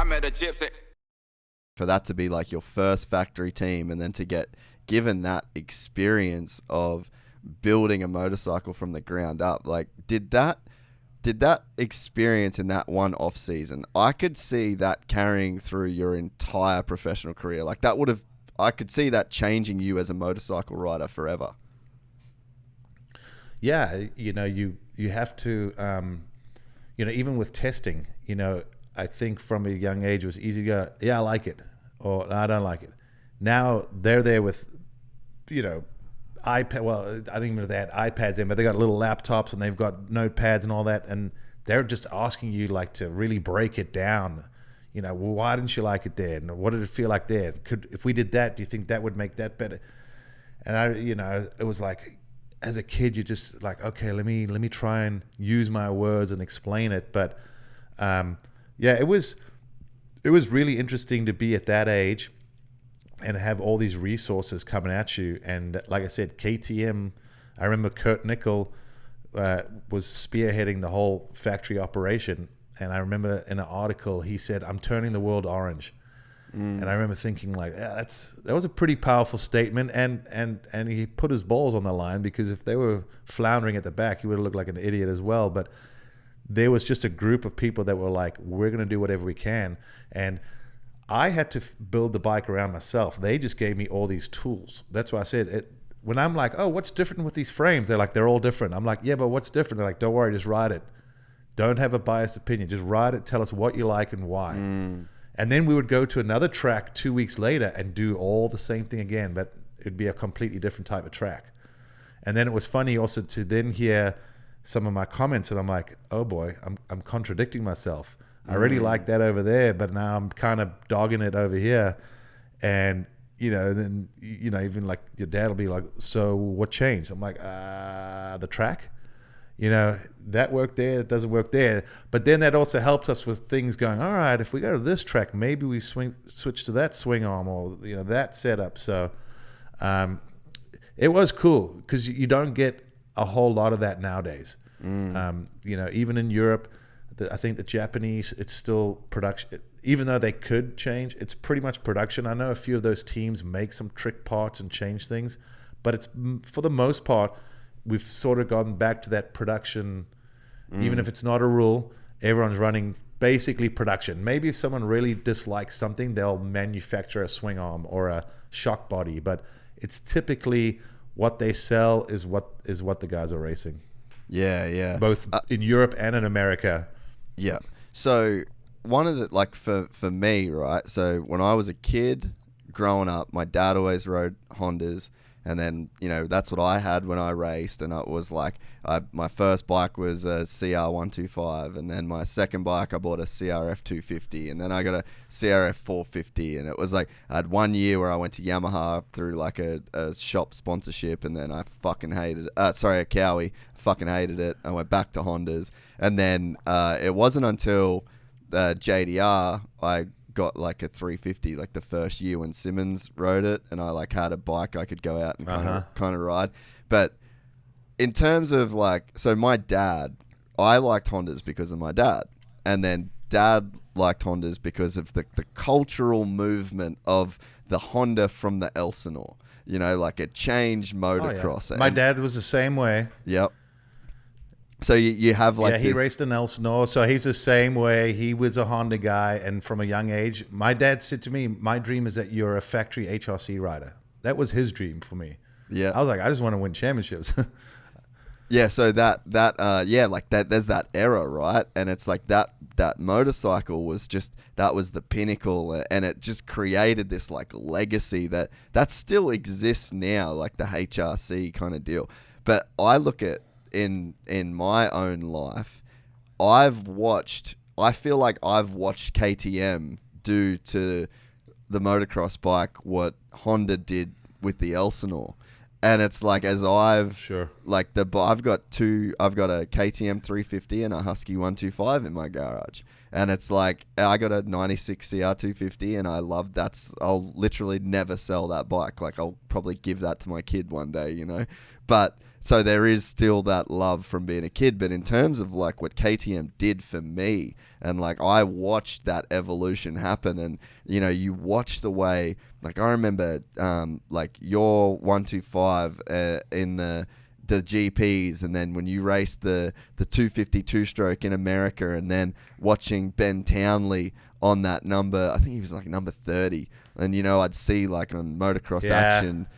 I met a gypsy. For that to be like your first factory team, and then to get given that experience of building a motorcycle from the ground up, like did that experience in that one off season, I could see that carrying through your entire professional career. Like I could see that changing you as a motorcycle rider forever. Yeah, you have to, even with testing, I think from a young age it was easy to go, yeah, I like it, or no, I don't like it. Now they're there with, iPad. Well, I didn't even know they had iPads in, but they got little laptops and they've got notepads and all that, and they're just asking you like to really break it down. Well, why didn't you like it there? And what did it feel like there? If we did that, do you think that would make that better? And it was like, as a kid, you're just like, okay, let me try and use my words and explain it. But it was really interesting to be at that age and have all these resources coming at you. And like I said, KTM, I remember Kurt Nickel was spearheading the whole factory operation. And I remember in an article, he said, I'm turning the world orange. And I remember thinking like, yeah, that was a pretty powerful statement. And he put his balls on the line, because if they were floundering at the back, he would have looked like an idiot as well. But there was just a group of people that were like, we're going to do whatever we can. And I had to build the bike around myself. They just gave me all these tools. That's why I said when I'm like, oh, what's different with these frames? They're like, they're all different. I'm like, yeah, but what's different? They're like, don't worry, just ride it. Don't have a biased opinion. Just ride it. Tell us what you like and why. And then we would go to another track 2 weeks later and do all the same thing again, but it'd be a completely different type of track. And then it was funny also to then hear some of my comments, and I'm like, oh boy, I'm contradicting myself. I already like that over there, but now I'm kind of dogging it over here. And, then, even like your dad will be like, so what changed? I'm like, the track. That worked there, it doesn't work there. But then that also helps us with things going, all right, if we go to this track, maybe we switch to that swing arm or, that setup. So it was cool, because you don't get a whole lot of that nowadays. Even in Europe, I think the Japanese, it's still production. Even though they could change, it's pretty much production. I know a few of those teams make some trick parts and change things, but it's, for the most part, we've sort of gone back to that production. Even if it's not a rule, everyone's running basically production. Maybe if someone really dislikes something, they'll manufacture a swing arm or a shock body, but it's typically what they sell is what the guys are racing. Yeah. Both in Europe and in America. Yeah. So one of the, like for me, right? So when I was a kid growing up, my dad always rode Hondas. And then, that's what I had when I raced. And it was like, my first bike was a CR125. And then my second bike, I bought a CRF 250. And then I got a CRF 450. And it was like, I had 1 year where I went to Yamaha through like a shop sponsorship. And then I fucking hated it. A Cowie. Fucking hated it. I went back to Hondas. And then it wasn't until JDR, I got like a 350 like the first year when Simmons rode it, and I like had a bike I could go out and kind of ride. But in terms of like, so my dad, I liked Hondas because of my dad, and then dad liked Hondas because of the cultural movement of the Honda from the Elsinore, like it changed motocross. Oh, yeah. My dad was the same way. Yep. So you have like he raced in Elsinore, so he's the same way. He was a Honda guy, and from a young age, my dad said to me, my dream is that you're a factory HRC rider. That was his dream for me. Yeah. I was like, I just want to win championships. Yeah, so that like that, there's that era, right? And it's like that motorcycle was just, that was the pinnacle, and it just created this like legacy that still exists now, like the HRC kind of deal. But I look at, in my own life, I feel like I've watched KTM do to the motocross bike what Honda did with the Elsinore. And it's like, as I've like I've got a KTM 350 and a Husky 125 in my garage, and it's like I got a 96 CR 250, and I'll literally never sell that bike. Like I'll probably give that to my kid one day, you know. But so there is still that love from being a kid. But in terms of like what KTM did for me, and like I watched that evolution happen, and you know, you watch the way, like I remember like your 125 in the GPs, and then when you raced the 252 stroke in America, and then watching Ben Townley on that number, I think he was like number 30, and you know, I'd see like on motocross action,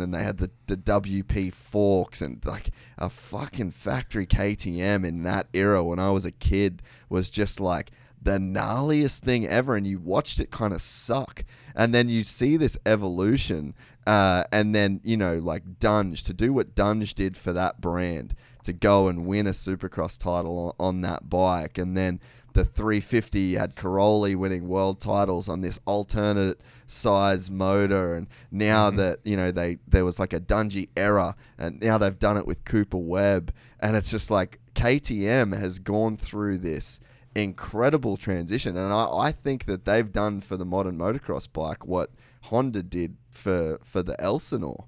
and they had the WP forks, and like a fucking factory KTM in that era when I was a kid was just like the gnarliest thing ever, and you watched it kind of suck, and then you see this evolution, and then, you know, like Dunge, to do what Dunge did for that brand, to go and win a Supercross title on that bike, and then the 350 had Caroli winning world titles on this alternate size motor, and now that, you know, there was like a Dungey era, and now they've done it with Cooper Webb, and it's just like KTM has gone through this incredible transition, and I think that they've done for the modern motocross bike what Honda did for the Elsinore.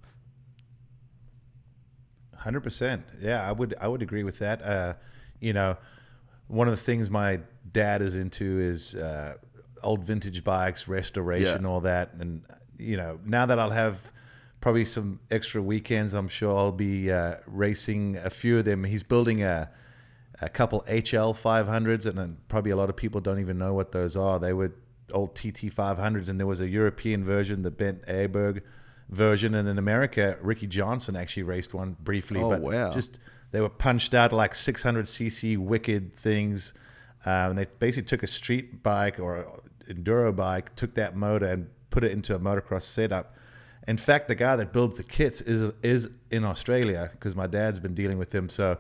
100%. Yeah, I would agree with that. You know, one of the things my dad is into is old vintage bikes, restoration, all that. And, you know, now that I'll have probably some extra weekends, I'm sure I'll be racing a few of them. He's building a couple HL 500s, and then probably a lot of people don't even know what those are. They were old TT 500s, and there was a European version, the Bent Aberg version, and in America, Ricky Johnson actually raced one briefly. Oh, but wow. Just they were punched out like 600cc wicked things. And they basically took a street bike or enduro bike, took that motor and put it into a motocross setup. In fact, the guy that builds the kits is in Australia, because my dad's been dealing with him. So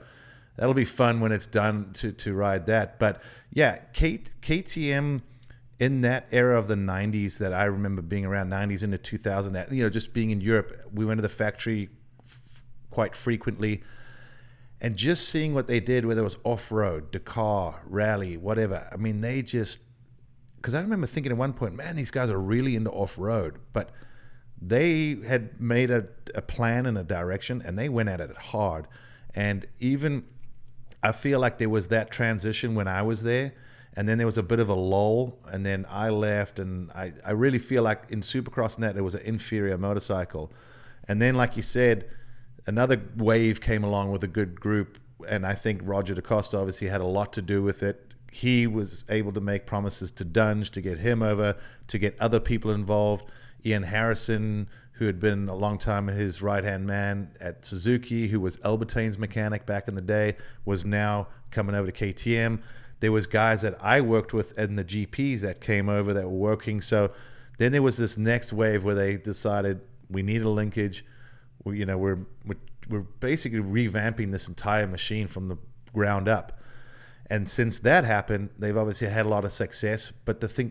that'll be fun when it's done to ride that. But yeah, KTM in that era of the 90s, that I remember being around 90s into 2000, that, you know, just being in Europe, we went to the factory quite frequently, and just seeing what they did, whether it was off-road, Dakar, rally, whatever. I mean, they just, because I remember thinking at one point, man, these guys are really into off-road, but they had made a plan and a direction, and they went at it hard. And even I feel like there was that transition when I was there, and then there was a bit of a lull, and then I left, and I really feel like in Supercross and that there was an inferior motorcycle. And then, like you said, another wave came along with a good group, and I think Roger DaCosta obviously had a lot to do with it. He was able to make promises to Dunge to get him over, to get other people involved. Ian Harrison, who had been a long time his right-hand man at Suzuki, who was Albertane's mechanic back in the day, was now coming over to KTM. There was guys that I worked with in the GPs that came over that were working. So then there was this next wave where they decided we need a linkage. We're basically revamping this entire machine from the ground up. And since that happened, they've obviously had a lot of success. But the thing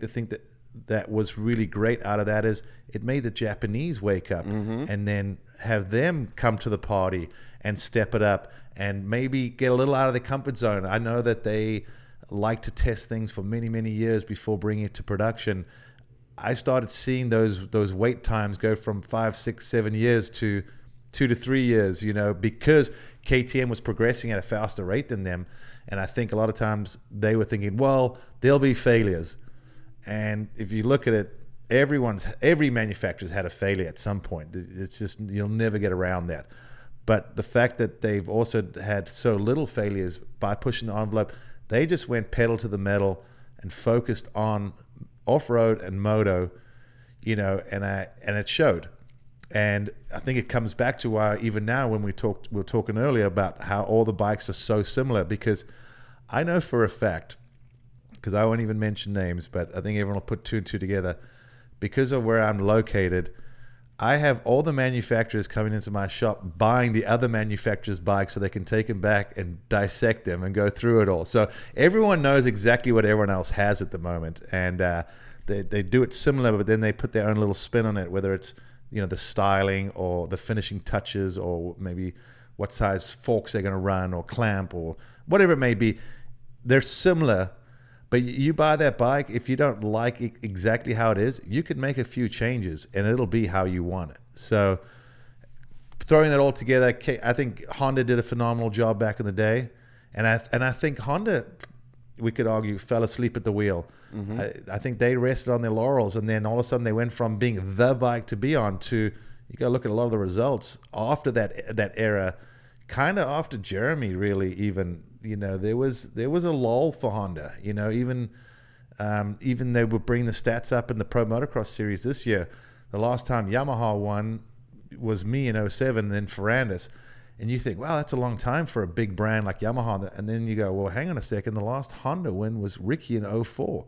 that was really great out of that is it made the Japanese wake up and then have them come to the party and step it up and maybe get a little out of their comfort zone. I know that they like to test things for many, many years before bringing it to production. I started seeing those wait times go from 5, 6, 7 years to 2 to 3 years, you know, because KTM was progressing at a faster rate than them. And I think a lot of times they were thinking, well, there'll be failures. And if you look at it, every manufacturer's had a failure at some point. It's just, you'll never get around that. But the fact that they've also had so little failures by pushing the envelope, they just went pedal to the metal and focused on off-road and moto, you know, and it showed. And I think it comes back to why even now when we were talking earlier about how all the bikes are so similar, because I know for a fact, because I won't even mention names, but I think everyone will put two and two together, because of where I'm located, I have all the manufacturers coming into my shop buying the other manufacturers' bikes so they can take them back and dissect them and go through it all. So everyone knows exactly what everyone else has at the moment, and they do it similar, but then they put their own little spin on it, whether it's, you know, the styling or the finishing touches or maybe what size forks they're going to run or clamp or whatever it may be. They're similar, but you buy that bike, if you don't like it exactly how it is, you could make a few changes and it'll be how you want it. So throwing that all together, I think Honda did a phenomenal job back in the day. And I think Honda, we could argue, fell asleep at the wheel. I think they rested on their laurels, and then all of a sudden they went from being the bike to be on to, you got to look at a lot of the results after that era, kind of after Jeremy really even, there was a lull for Honda, even they were bringing the stats up in the Pro Motocross series this year. The last time Yamaha won was me in 07 and then Ferrandis. And you think, wow, that's a long time for a big brand like Yamaha. And then you go, well, hang on a second. The last Honda win was Ricky in 04.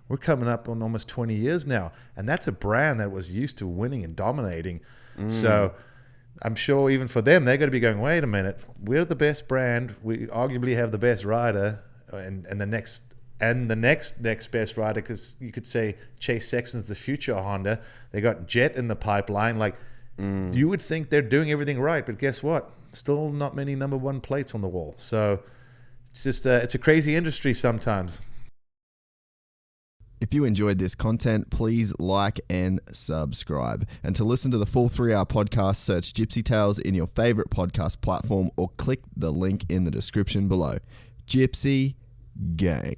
We're coming up on almost 20 years now. And that's a brand that was used to winning and dominating. So I'm sure even for them, they're going to be going, wait a minute, we're the best brand. We arguably have the best rider and the next best rider, because you could say Chase Sexton's the future of Honda. They got Jet in the pipeline. Like, you would think they're doing everything right, but guess what? Still not many number one plates on the wall. So it's just it's a crazy industry sometimes. If you enjoyed this content, please like and subscribe. And to listen to the full 3-hour podcast, search Gypsy Tales in your favorite podcast platform or click the link in the description below. Gypsy Gang.